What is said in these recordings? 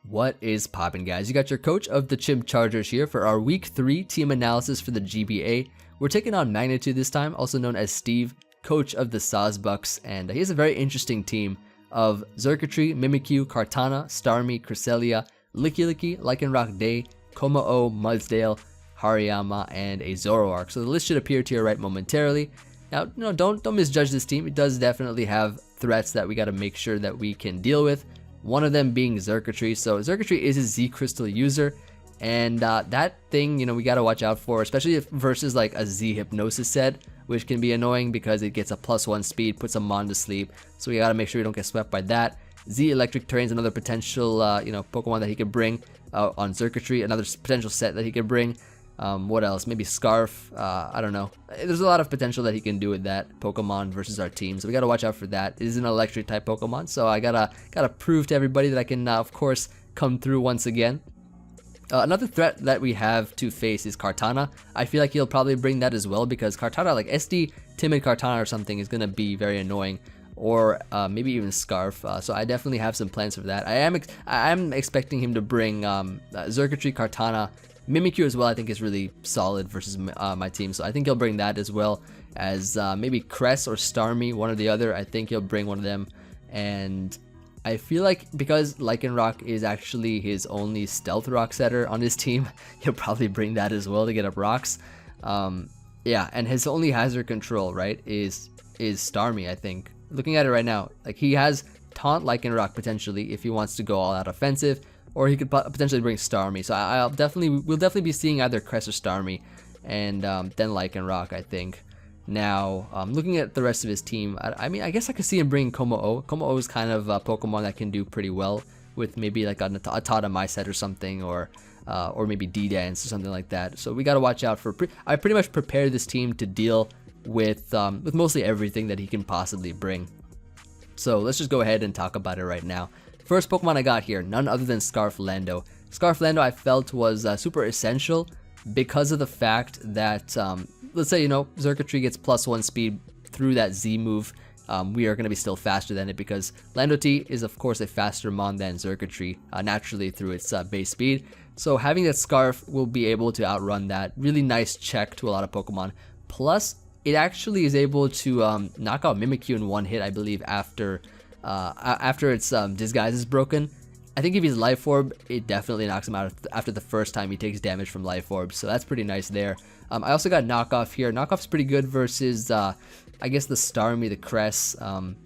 What is poppin', guys? You got your coach of the Chimp Chargers here for our Week 3 team analysis for the GBA. We're taking on Magnitude this time, also known as Steve, coach of the Sawsbucks, and he has a very interesting team of Xurkitree, Mimikyu, Kartana, Starmie, Cresselia, Lickilicky, Lycanroc Day, Kommo-o, Mudsdale, Hariyama, and a Zoroark. So the list should appear to your right momentarily. Now, don't misjudge this team. It does definitely have threats that we got to make sure that we can deal with. One of them being Xurkitree. So Xurkitree is a Z Crystal user, and that thing, we got to watch out for, especially if versus like a Z Hypnosis set, which can be annoying because it gets a +1 speed, puts a Mon to sleep. So we got to make sure we don't get swept by that. Z Electric Terrain is another potential, Pokemon that he could bring on Xurkitree. Another potential set that he could bring. What else? Maybe Scarf. I don't know. There's a lot of potential that he can do with that Pokemon versus our team, so we gotta watch out for that. It is an electric type Pokemon, so I gotta prove to everybody that I can, of course, come through once again. Another threat that we have to face is Kartana. I feel like he'll probably bring that as well, because Kartana, like SD Timid Kartana or something, is gonna be very annoying. Or maybe even Scarf. So I definitely have some plans for that. I am expecting him to bring Xurkitree, Kartana, Mimikyu as well. I think is really solid versus my team, so I think he'll bring that, as well as maybe Cress or Starmie, one or the other. I think he'll bring one of them, and I feel like because Lycanroc is actually his only Stealth Rock setter on his team, he'll probably bring that as well to get up rocks. Yeah, and his only hazard control, right, is Starmie. I think, looking at it right now, like he has Taunt Lycanroc potentially if he wants to go all out offensive, or he could potentially bring Starmie. So we'll definitely be seeing either Cress or Starmie, and then Lycanroc, I think. Now, looking at the rest of his team, I mean, I guess I could see him bringing Kommo-o. Kommo-o is kind of a Pokemon that can do pretty well with maybe like a Tautomai set or something, or maybe D-Dance or something like that. So we got to watch out for. I pretty much prepared this team to deal with mostly everything that he can possibly bring. So let's just go ahead and talk about it right now. First Pokemon I got here, none other than Scarf Lando. Scarf Lando I felt was super essential because of the fact that, let's say, Xurkitree gets +1 speed through that Z move. We are going to be still faster than it, because Lando T is of course a faster Mon than Xurkitree, naturally through its base speed. So having that Scarf will be able to outrun that. Really nice check to a lot of Pokemon. Plus, it actually is able to knock out Mimikyu in one hit, I believe, after its disguise is broken. I think if he's Life Orb, it definitely knocks him out after the first time he takes damage from Life Orb, so that's pretty nice there. I also got Knockoff here. Knockoff's pretty good versus, I guess, the Starmie, the Cress,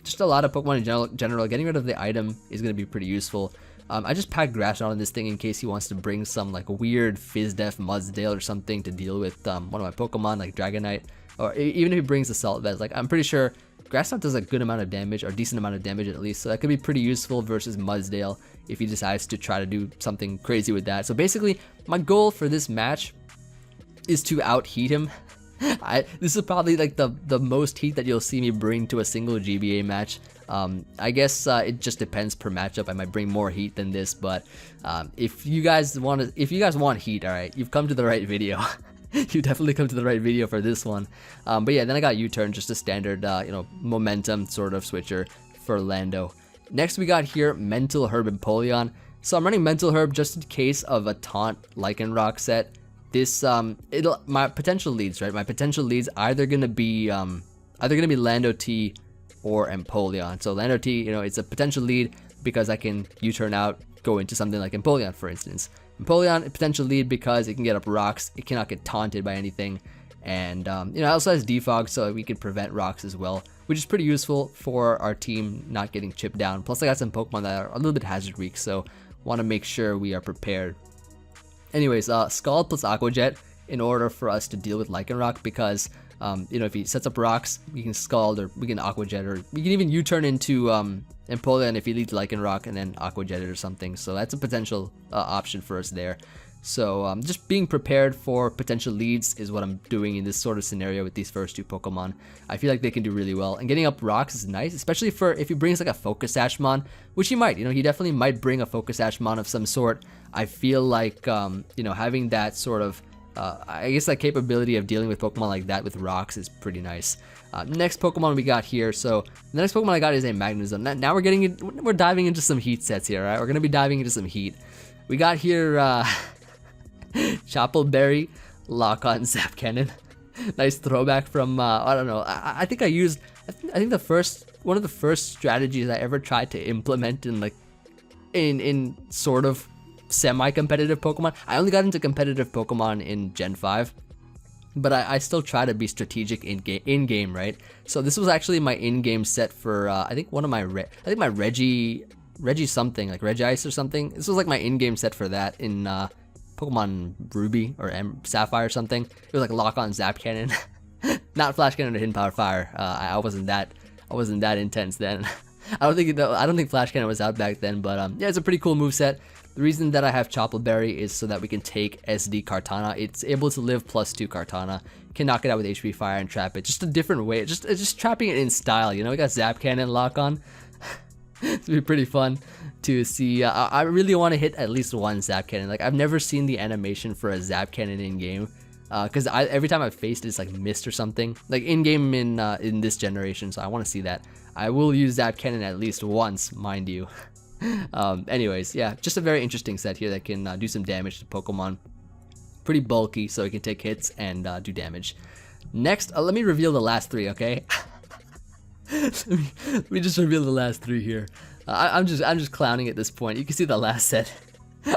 just a lot of Pokemon in general. Getting rid of the item is going to be pretty useful. I just packed Grass Knot on this thing in case he wants to bring some like weird Fizdef Mudsdale or something to deal with one of my Pokemon like Dragonite, or even if he brings Assault Vest. Like, I'm pretty sure Grass Knot does a good amount of damage, or decent amount of damage at least, so that could be pretty useful versus Mudsdale if he decides to try to do something crazy with that. So basically, my goal for this match is to out-heat him. This is probably like the most heat that you'll see me bring to a single GBA match. I guess it just depends per matchup. I might bring more heat than this, but if you guys want heat, all right, you've come to the right video. You definitely come to the right video for this one. But yeah, then I got U-Turn, just a standard, momentum sort of switcher for Lando. Next we got here Mental Herb and Empoleon. So I'm running Mental Herb just in case of a Taunt Lycanroc set. This my potential leads, right? My potential leads either gonna be Lando T or Empoleon. So Lando T, it's a potential lead because I can U-turn out, go into something like Empoleon, for instance. Empoleon, a potential lead because it can get up rocks, it cannot get taunted by anything, and it also has Defog, so we can prevent rocks as well, which is pretty useful for our team not getting chipped down. Plus I got some Pokemon that are a little bit hazard weak, so want to make sure we are prepared. Anyways, Scald plus Aqua Jet in order for us to deal with Lycanroc, because if he sets up rocks, we can Scald, or we can Aqua Jet, or we can even U-turn into Empoleon if he leads Lycanroc and then Aqua Jet it or something. So that's a potential option for us there. So just being prepared for potential leads is what I'm doing in this sort of scenario with these first two Pokemon. I feel like they can do really well, and getting up rocks is nice, especially for if he brings like a Focus Ashmon, which he might. He definitely might bring a Focus Ashmon of some sort. I feel like having that sort of I guess that capability of dealing with Pokemon like that with rocks is pretty nice. Next Pokemon we got here. So the next Pokemon I got is a Magnezone. Now we're diving into some heat sets here. Right? We're gonna be diving into some heat. We got here Choppleberry, Lock-On Zap Cannon. Nice throwback from I don't know. I think I think one of the first strategies I ever tried to implement in like in sort of semi-competitive Pokemon. I only got into competitive Pokemon in Gen 5, but I still try to be strategic in game, right? So this was actually my in-game set for I think one of my my Reggie something, like Regice or something. This was like my in-game set for that in Pokemon Ruby or Sapphire or something. It was like Lock-On Zap Cannon, not Flash Cannon or Hidden Power Fire. I wasn't that intense then. I don't think Flash Cannon was out back then, but yeah, it's a pretty cool moveset. The reason that I have Choppleberry is so that we can take SD Kartana. It's able to live +2 Kartana. Can knock it out with HP Fire and trap it. Just a different way. Just trapping it in style. You know, we got Zap Cannon lock on. It's gonna be pretty fun to see. I really want to hit at least one Zap Cannon. Like I've never seen the animation for a Zap Cannon in game. Because every time I've faced it, it's like missed or something. Like in game in this generation. So I want to see that. I will use Zap Cannon at least once, mind you. Anyways, yeah, just a very interesting set here that can do some damage to Pokemon. Pretty bulky, so it can take hits and do damage. Next, let me reveal the last three, okay? let me just reveal the last three here. I'm just clowning at this point. You can see the last set.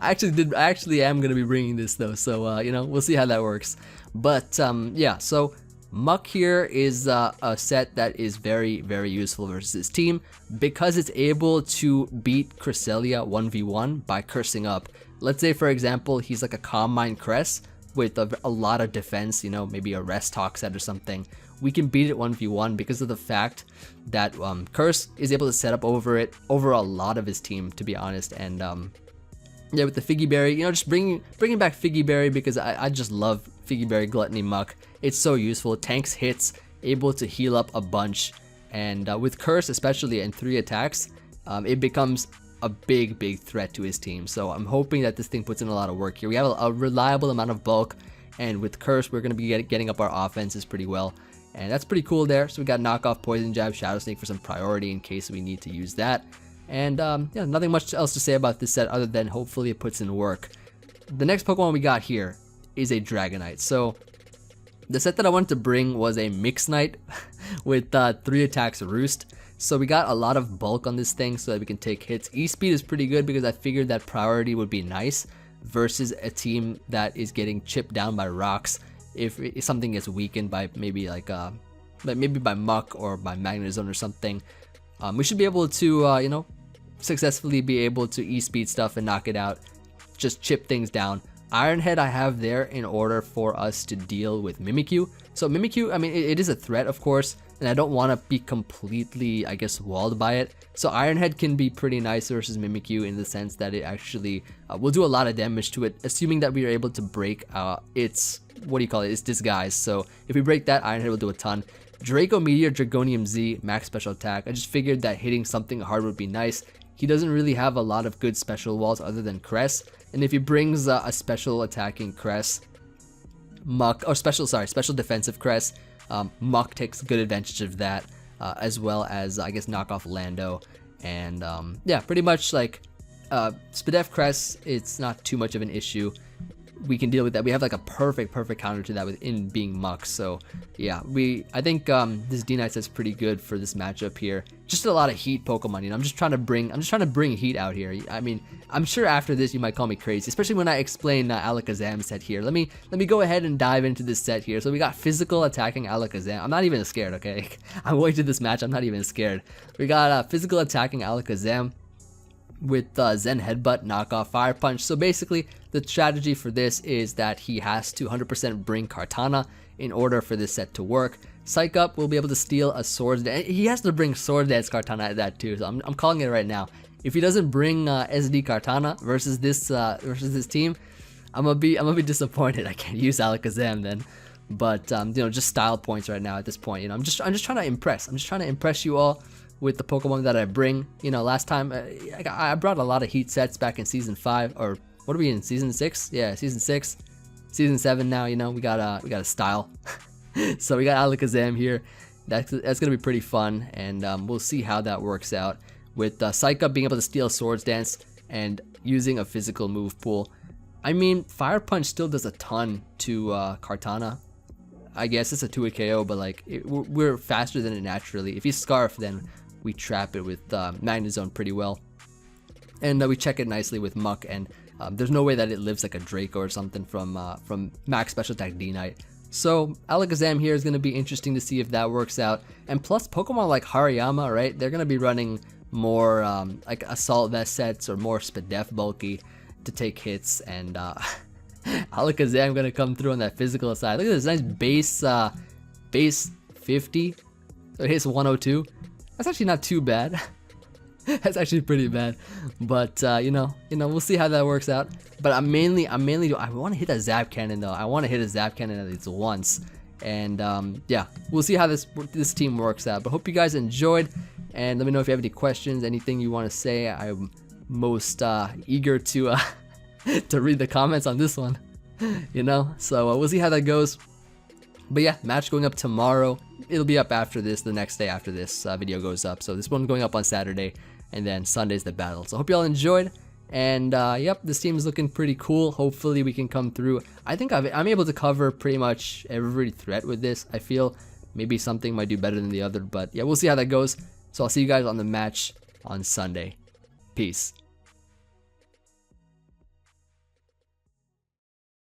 I actually am gonna be bringing this though, so you know, we'll see how that works. But yeah, so Muck here is a set that is very, very useful versus his team because it's able to beat Cresselia 1v1 by cursing up. Let's say, for example, he's like a Calm Mind Cress with a lot of defense, you know, maybe a Rest Talk set or something. We can beat it 1v1 because of the fact that Curse is able to set up over a lot of his team, to be honest. And yeah, with the Figgy Berry, you know, just bringing back Figgy Berry because I just love Figgy Berry Gluttony Muck. It's so useful. Tanks hits, able to heal up a bunch, and with Curse, especially in 3 attacks, it becomes a big threat to his team. So I'm hoping that this thing puts in a lot of work here. We have a reliable amount of bulk, and with Curse, we're going to be getting up our offenses pretty well, and that's pretty cool there. So we got Knock Off, Poison Jab, Shadow Sneak for some priority in case we need to use that. And yeah, nothing much else to say about this set other than hopefully it puts in work. The next Pokemon we got here is a Dragonite. So the set that I wanted to bring was a Mix Knight with 3 attacks Roost. So we got a lot of bulk on this thing so that we can take hits. E-Speed is pretty good because I figured that priority would be nice versus a team that is getting chipped down by rocks if something gets weakened by maybe like maybe by Muck or by Magnezone or something. We should be able to you know, successfully be able to E-Speed stuff and knock it out, just chip things down. Iron Head I have there in order for us to deal with Mimikyu. So Mimikyu, I mean, it is a threat, of course, and I don't want to be completely, I guess, walled by it. So Iron Head can be pretty nice versus Mimikyu in the sense that it actually will do a lot of damage to it, assuming that we are able to break its, what do you call it, its disguise. So if we break that, Iron Head will do a ton. Draco Meteor, Dragonium Z, max special attack. I just figured that hitting something hard would be nice. He doesn't really have a lot of good special walls other than Cress. And if he brings a special attacking Cress, Muck, or special defensive Cress, Muck takes good advantage of that, as well as, I guess, knock off Lando. And yeah, pretty much like Spadef Cress, it's not too much of an issue. We can deal with that. We have like a perfect counter to that within being Muck. So yeah, I think this D-Knight set's pretty good for this matchup here. Just a lot of heat Pokemon, you know. I'm just trying to bring heat out here. I mean, I'm sure after this you might call me crazy, especially when I explain Alakazam's set here. Let me go ahead and dive into this set here. So we got physical attacking Alakazam. I'm not even scared, okay? I'm going to this match, I'm not even scared. We got physical attacking Alakazam with Zen Headbutt, Knockoff, Fire Punch. So basically, the strategy for this is that he has to 100% bring Kartana in order for this set to work. Psych Up will be able to steal a Swords Dance. He has to bring Sword Dance Kartana at that too, so I'm calling it right now. If he doesn't bring SD Kartana versus this team, I'm gonna be disappointed. I can't use Alakazam then. But you know, just style points right now at this point. You know, I'm just trying to impress. I'm just trying to impress you all with the Pokemon that I bring. You know, last time I brought a lot of heat sets back in season 5, or what are we in, season 6? Yeah, season Season 7 now, you know, we got a style. So we got Alakazam here. That's gonna be pretty fun, and we'll see how that works out with Psych Up being able to steal Swords Dance and using a physical move pool. I mean, Fire Punch still does a ton to Kartana. I guess it's a 2-hit KO, but like we're faster than it naturally. If he's Scarf, then we trap it with Magnezone pretty well, and we check it nicely with Muck. And there's no way that it lives like a Draco or something from Max Special Attack D-Knight. So Alakazam here is going to be interesting to see if that works out. And plus Pokemon like Hariyama, right? They're going to be running more like Assault Vest sets or more Spadef bulky to take hits. And Alakazam going to come through on that physical side. Look at this nice base 50. So it hits 102. That's actually not too bad. That's actually pretty bad, but you know, we'll see how that works out. But I want to hit a Zap Cannon though. I want to hit a Zap Cannon at least once, and yeah, we'll see how this team works out. But hope you guys enjoyed, and let me know if you have any questions, anything you want to say. I'm most eager to to read the comments on this one, you know. So we'll see how that goes. But yeah, match going up tomorrow. It'll be up after this, the next day after this video goes up. So this one going up on Saturday, and then Sunday's the battle. So hope you all enjoyed. And yep, this team is looking pretty cool. Hopefully we can come through. I think I'm able to cover pretty much every threat with this. I feel maybe something might do better than the other, but yeah, we'll see how that goes. So I'll see you guys on the match on Sunday. Peace.